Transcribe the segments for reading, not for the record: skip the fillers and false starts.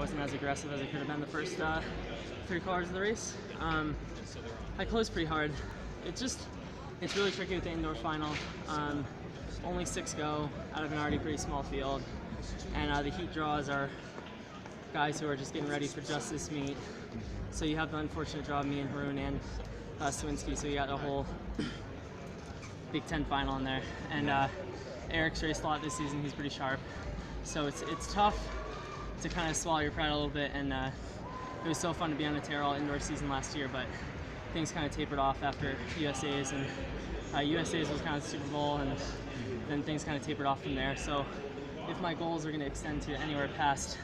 wasn't as aggressive as I could have been the first 3 quarters of the race. I closed pretty hard. It's really tricky with the indoor final. Only 6 go out of an already pretty small field, and the heat draws are guys who are just getting ready for just this meet. So you have the unfortunate draw of me and Haroon and Swinski, so you got a whole Big Ten final in there. And Eric's raced a lot this season. He's pretty sharp, so it's tough to kind of swallow your pride a little bit. And it was so fun to be on a tear all indoor season last year, but things kind of tapered off after USA's, and USA's was kind of the Super Bowl, and then things kind of tapered off from there. So if my goals are going to extend to anywhere past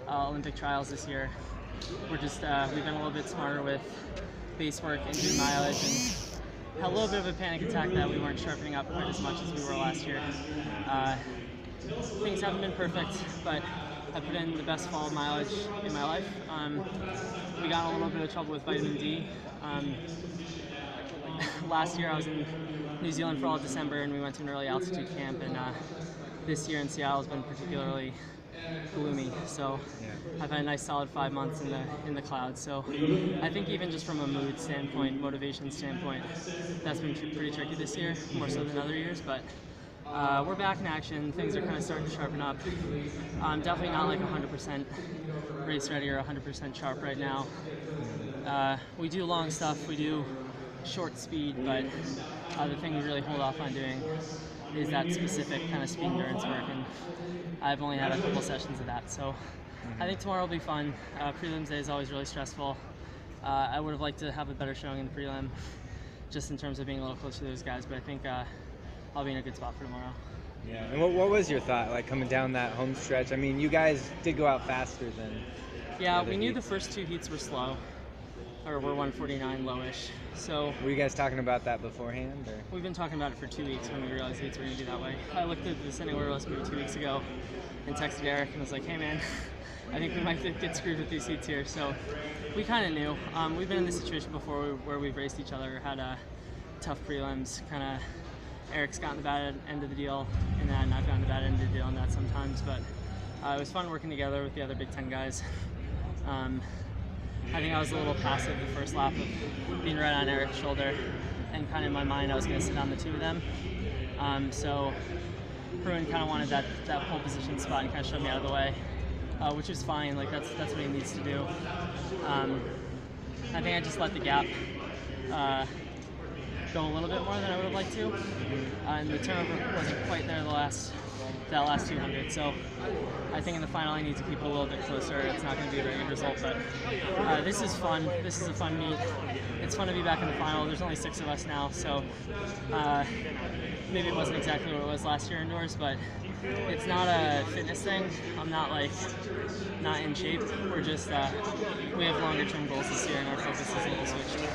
Olympic trials this year, we've been a little bit smarter with base work and doing mileage, and had a little bit of a panic attack that we weren't sharpening up quite as much as we were last year. Things haven't been perfect, but I put in the best fall mileage in my life. We got in a little bit of trouble with vitamin D. Last year I was in New Zealand for all of December, and we went to an early altitude camp, and this year in Seattle has been particularly gloomy. So I've had a nice solid 5 months in the clouds. So I think even just from a mood standpoint, motivation standpoint, that's been pretty tricky this year, more so than other years. But we're back in action. Things are kind of starting to sharpen up. I'm definitely not like 100% race ready or 100% sharp right now. We do long stuff, we do short speed, but the thing we really hold off on doing is that specific kind of speed endurance work, and I've only had a couple sessions of that. So I think tomorrow will be fun. Prelims day is always really stressful. I would have liked to have a better showing in the prelim, just in terms of being a little closer to those guys, but I think I'll be in a good spot for tomorrow. Yeah, and what was your thought, like, coming down that home stretch? I mean, you guys did go out faster than Yeah, we knew the first 2 heats were slow, or were 149 lowish. So were you guys talking about that beforehand, or? We've been talking about it for 2 weeks when we realized heats were going to be that way. I looked at the descending order list maybe 2 weeks ago and texted Eric and was like, hey man, I think we might get screwed with these heats here. So we kind of knew. We've been in this situation before where we've raced each other, had tough prelims, kind of Eric's gotten the bad end of the deal, and then I've gotten the bad end of the deal on that sometimes. But it was fun working together with the other Big Ten guys. I think I was a little passive the first lap of being right on Eric's shoulder, and kind of in my mind I was going to sit on the 2 of them. So Haroon kind of wanted that pole position spot and kind of shoved me out of the way, which is fine. Like that's what he needs to do. I think I just let the gap go a little bit more than I would have liked to, and the turnover wasn't quite there that last 200. So I think in the final I need to keep it a little bit closer. It's not going to be a very good result, but this is fun. This is a fun meet. It's fun to be back in the final. There's only 6 of us now, so maybe it wasn't exactly what it was last year indoors, but it's not a fitness thing. I'm not in shape. We're just we have longer term goals this year, and our focus is a little switched.